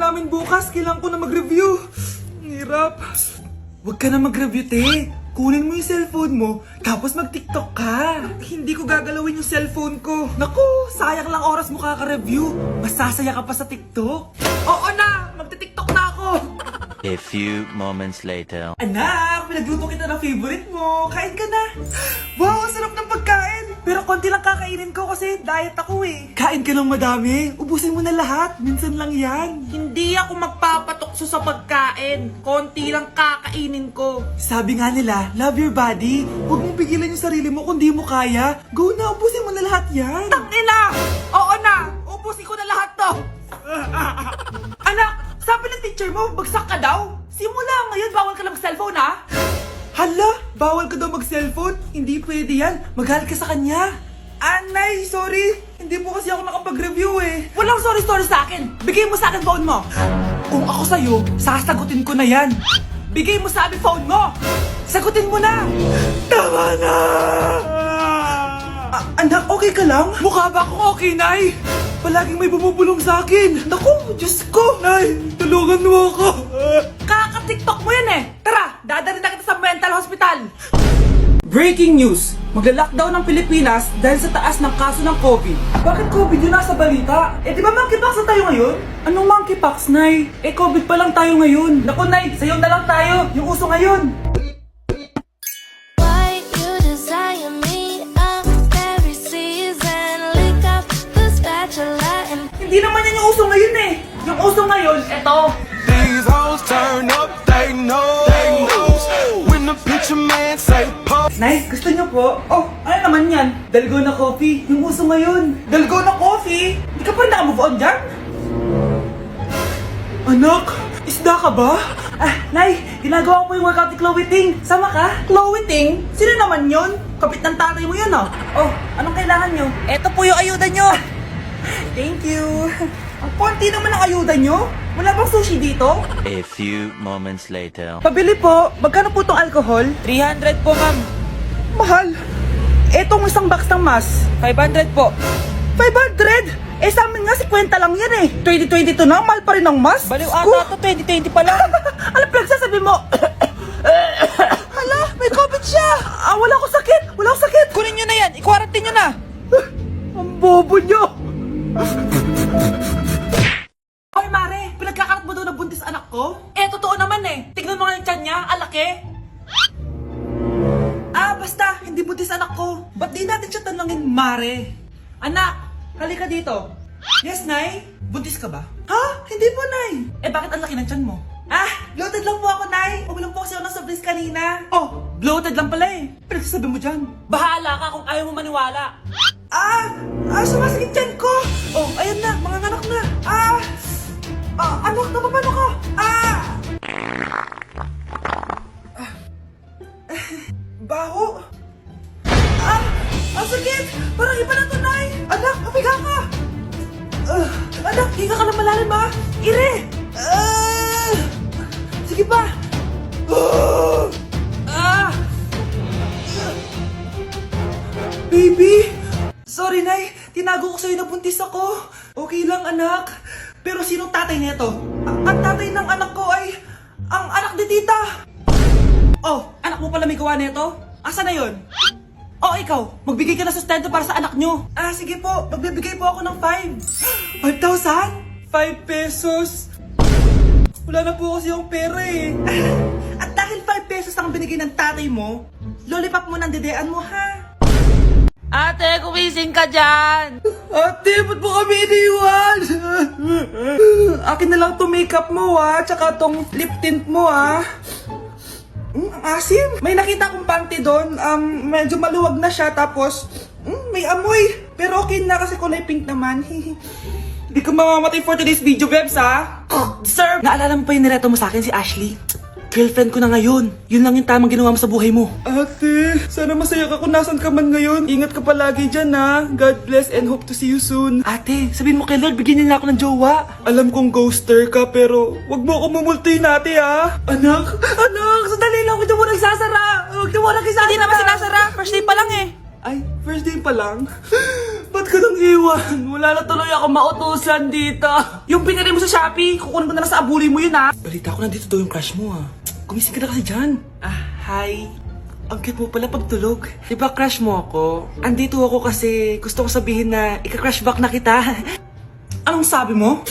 namin bukas. Kailangan ko na mag-review. Ang hirap. Huwag ka na mag-review, te. Kunin mo yung cellphone mo, tapos mag-TikTok ka. Hindi ko gagalawin yung cellphone ko. Naku, sayang lang oras mo kaka-review. Masasaya ka pa sa TikTok. Oo na, magti-TikTok na ako. A few moments later. Anak, pinagluto kita ng favorite mo. Kain ka na. Wow, ang sarap ng pagkain. Pero konti lang kakainin ko kasi diet ako eh. Kain ka ng madami. Ubusin mo na lahat. Minsan lang yan. Hindi ako magpapatukso sa pagkain. Konti lang kakainin ko. Sabi nga nila, love your body. Huwag mong pigilan yung sarili mo kung di mo kaya. Go na, ubusin mo na lahat yan. Tangina! Oo na! Ubusin ko na lahat to! Anak, sabi ng teacher mo, bagsak ka daw? Simula ngayon, bawal ka lang mag-cellphone ha? Hala, bawal ka daw mag-cellphone? Hindi pwede yan. Magalit ka sa kanya. Anay, sorry. Hindi po kasi ako nakapag-review eh. Walang sorry-sorry sa akin. Bigay mo sa akin phone mo. Kung ako sa'yo, sasagutin ko na yan. Bigay mo sa akin phone mo. Sagutin mo na. Tama na! Anak, okay ka lang? Mukha ba akong okay, Nay? Palaging may bumubulong sa akin. Naku, Diyos ko! Nay, tulungan mo ako! Kaka-TikTok mo yan eh. Tara, dadalhin na kita sa mental hospital. Breaking news! Magla-lockdown ng Pilipinas dahil sa taas ng kaso ng COVID. Bakit COVID yun nasa balita? Eh di ba monkeypox na tayo ngayon? Anong monkeypox, Nay? Eh COVID pa lang tayo ngayon. Naku, Nay, sayo na lang tayo. Yung uso ngayon. Why you desire me? I'm very seasoned. Lick up the spatula and Hindi naman yan yung uso ngayon eh. Yung uso ngayon, eto. These hoes turn up, they know. When the picture man say pop. Nay, gusto niyo po? Oh, ano naman yan? Dalgona coffee. Yung uso ngayon. Dalgona coffee. Hindi ka pa rin nakamove on dyan? Anak, isda ka ba? Nay, ginagawa ko yung workout ni Chloe Ting. Sama ka? Chloe Ting? Sino naman yun? Kapit ng tatay mo yun, oh. Oh, anong kailangan nyo? Eto po yung ayuda nyo. Thank you. Ang konti naman ang ayuda nyo. Wala bang sushi dito? A few moments later. Pabili po. Magkano po itong alcohol? 300 po, ma'am. Mahal. Etong isang box ng mas. 500 po. 500? Eh sa amin nga 50 lang yan eh. 2022 na, mahal pa rin ang mas. Baliw ata to, 2020 pa lang. Ano pinagsasabi mo? Hala, may COVID siya. Wala akong sakit. Wala akong sakit. Kunin nyo na yan. I-quarantine nyo na. Ang bobo niyo. Hoy Mare, pinagkakarat mo daw na buntis anak ko? Eh, totoo naman eh. Tignan mo nga yung tiyan niya, alaki. Basta, hindi buntis anak ko. Ba't di natin siya tanongin, Mare? Anak, halika dito. Yes, Nay? Buntis ka ba? Ha? Hindi po, Nay. Eh, bakit ang laki ng tiyan mo? Bloated lang po ako, Nay. Uminom po kasi ako ng soft kanina. Oh, bloated lang pala eh. Pinagsasabi mo dyan. Bahala ka kung ayaw mo maniwala. Sumasakit dyan ko. Oh, ayan na, mga anak na. Anak, napapano ka? Baho. Ang sakit. Parang iba na to, Nay. Anak, papiga ka. Anak, higa ka lang malalim, ha? Ire. Sige pa. Baby! Sorry, Nay. Tinago ko sa'yo na buntis ako. Okay lang, anak. Pero sinong tatay nito? Ang tatay ng anak ko ay ang anak ni tita. Oh, anak mo pala may gawa nito? Asa na yon? Oh, ikaw, magbigay ka na sustento para sa anak nyo. Sige po. Magbibigay po ako ng 5. 5,000? 5 pesos. Wala na po kasi yung pera eh. At dahil 5 pesos ang binigay ng tatay mo, lollipop mo ng dedean mo, ha? Ate, kumising ka dyan! Ate, ba't mo kami iniwan? Akin na lang to makeup mo, ha? Tsaka tong lip tint mo, ha? Ang asim. May nakita akong panty doon. Medyo maluwag na siya. Tapos, may amoy. Pero okay na kasi kulay pink naman. Hindi ka mamamatay for today's video, Bebs, ha? Sir! Naalala mo pa yung nireto mo sa akin si Ashley? Girlfriend ko na ngayon. Yun lang yung tamang ginawa mo sa buhay mo. Ate, sana masaya ka kung nasan ka man ngayon. Ingat ka palagi dyan, ha? God bless and hope to see you soon. Ate, sabihin mo kay Lord, bigyan niya na ako ng jowa. Alam kong ghoster ka, pero wag mo ako mumultuin, ate, ha? Anak, sandali lang. Huwag niyo mo nagsasara. Huwag niyo mo nagsasara. Hindi naman sinasara. First day pa lang eh. Ay, first day pa lang? Ba't ka nang iwan? Wala na tuloy ako mautusan dito. Yung pinari mo sa Shopee, kukunin ko na lang sa abuli mo yun ha. Balita ko nandito daw yung crush mo Gumising ka na kasi dyan. Hi. Ang cute mo pala pagtulog. Diba crush mo ako? Andito ako kasi gusto ko sabihin na ika-crush back na kita. Anong sabi mo?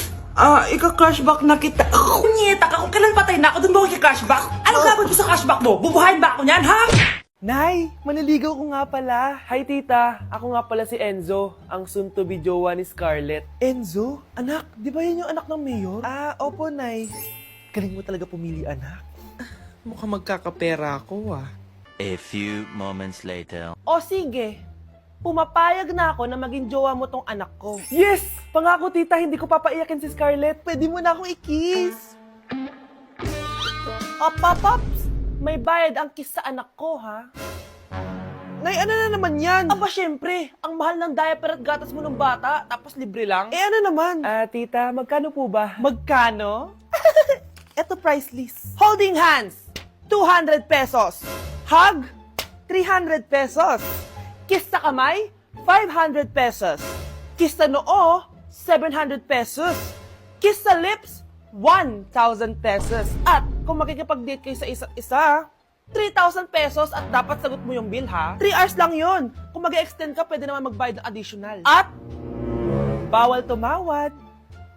Ika-crush back na kita. Kunyeta ka, kung kailan patay na ako, dun ba ako ika-crush back? Anong gagawin mo sa crush back mo? Bubuhayin ba ako niyan, ha? Nay, maniligaw ko nga pala. Hi tita, ako nga pala si Enzo, ang soon-to-be jowa ni Scarlett. Enzo? Anak, di ba yan yung anak ng mayor? Opo, Nay. Galing mo talaga pumili, anak. Mukhang magkakapera ako, A few moments later. O sige, pumapayag na ako na maging jowa mo tong anak ko. Yes! Pangako tita, hindi ko papaiyakin si Scarlett. Pwede mo na akong i-kiss. Pops! May bayad ang kiss sa anak ko, ha? Nay, ano na naman yan? Aba, syempre. Ang mahal ng diaper at gatas mo ng bata, tapos libre lang. Ano naman? Tita, magkano po ba? Magkano? Eto price list. Holding hands, 200 pesos. Hug, 300 pesos. Kiss sa kamay, 500 pesos. Kiss sa noo, 700 pesos. Kiss sa lips, 1,000 pesos. At kung makikipag-date kayo sa isa't isa, 3,000 pesos at dapat sagot mo yung bill, ha? 3 hours lang yun. Kung mag-extend ka, pwede naman magbayad ng additional. At, bawal tumawad.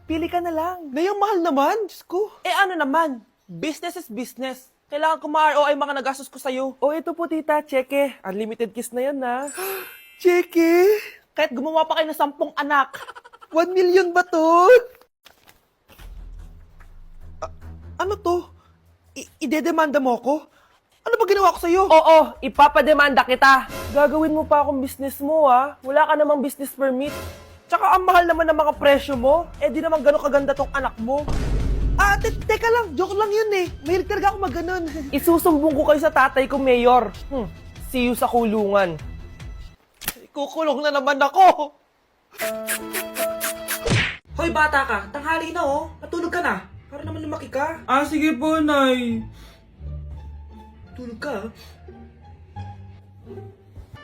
Pili ka na lang. Ngayong mahal naman, Diyos ko. Ano naman? Business is business. Kailangan ko ma-ROI mga nagastos ko sa'yo. Ito po, tita. Cheque. Unlimited kiss na yan, na. Cheque? Kahit gumawa pa kayo ng 10 anak. 1 million ba to? Ano to? Idedemanda mo ako? Ano ba ginawa ko sa'yo? Oo, ipapademanda kita. Gagawin mo pa akong business mo, ha? Wala ka namang business permit. Tsaka ang mahal naman ng mga presyo mo. Di naman gano'ng kaganda tong anak mo. Teka lang. Joke lang yun eh. Mahilig talaga ako maganon. Isusumbong ko kayo sa tatay ko, Mayor. See you sa kulungan. Kukulong na naman ako. Hoy bata ka, tanghali na Matulog ka na. Para naman lumaki ka. Sige po, Nay. Tulog ka.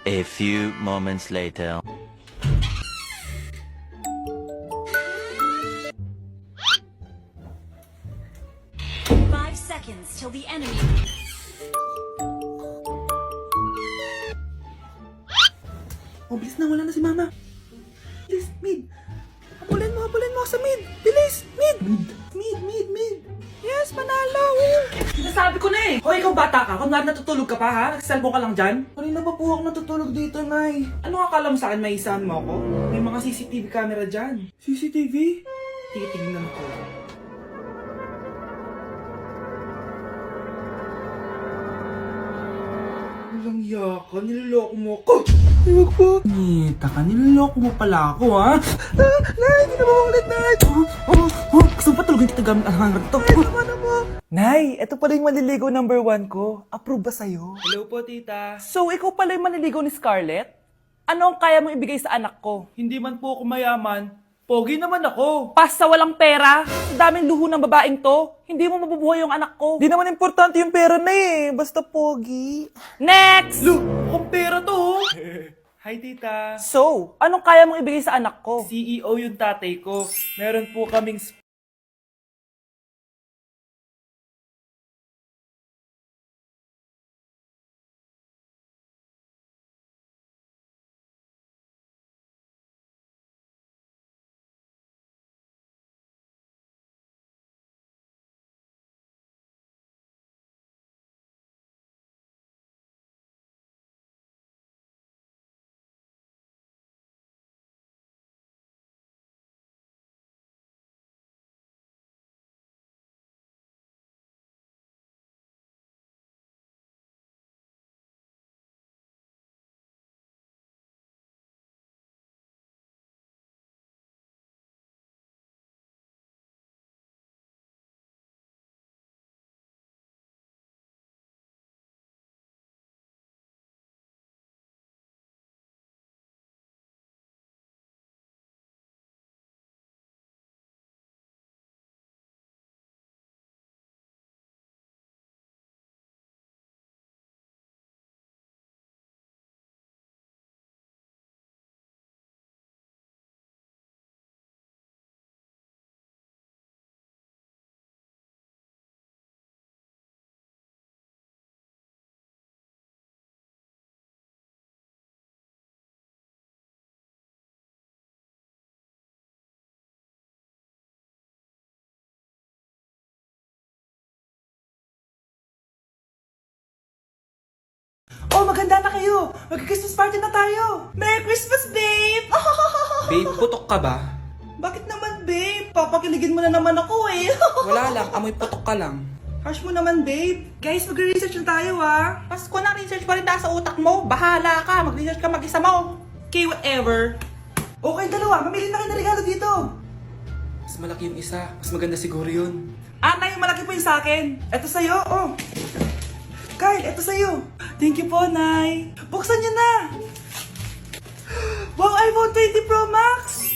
A few moments later. 5 seconds till the enemy. Bilis na, wala na si mama. Bilis, mid. Habulin mo sa mid. Bilis, mid. Mid. Yes, manalo. Sinasabi ko na Hoy, ikaw bata ka. Kung natutulog ka pa ha? Nagsiselfone ka lang dyan? Kanina pa po ako natutulog dito, Nay. Ano akala mo sa akin, maisahan mo ako? May mga CCTV camera dyan. CCTV? Titignan ko. Walang yaka, niloloko mo ako. Huwag po. Nita ka, niloloko mo pala ako, ha? Nay, hindi na mamulit, Nay. Gusto mo pa tulogin kita gamit ang hangar to. Nay, tama na mo. Nay, ito pala yung manliligaw number 1 ko. Approve ba sa'yo? Hello po, tita. So, ikaw pala yung manliligaw ni Scarlett? Ano ang kaya mong ibigay sa anak ko? Hindi man po ako mayaman. Pogi naman ako. Pas sa walang pera, sa daming luho ng babaeng to, hindi mo mabubuhay yung anak ko. Di naman importante yung pera na basta pogi. Next! Kung pera to, Hi, tita. So, anong kaya mong ibigay sa anak ko? CEO yung tatay ko. Meron po kaming Oh, maganda na kayo. Mag-Christmas party na tayo. Merry Christmas, babe! Babe, putok ka ba? Bakit naman, babe? Papakiligin mo na naman ako eh. Wala lang, amoy putok ka lang. Harsh mo naman, babe. Guys, mag-research na tayo, ah. Pasko na, research pa rin tayo sa utak mo. Bahala ka, mag-research ka mag-isa mo. Okay, whatever. Okay, dalawa. Mamili na kayo ng regalo dito. Mas malaki yung isa, mas maganda siguro yun. Nay, malaki po yung sa akin. Ito sa'yo, oh. Kyle, ito sa'yo. Thank you po, Nay. Buksan niyo na. Wow, iPhone 20 Pro Max.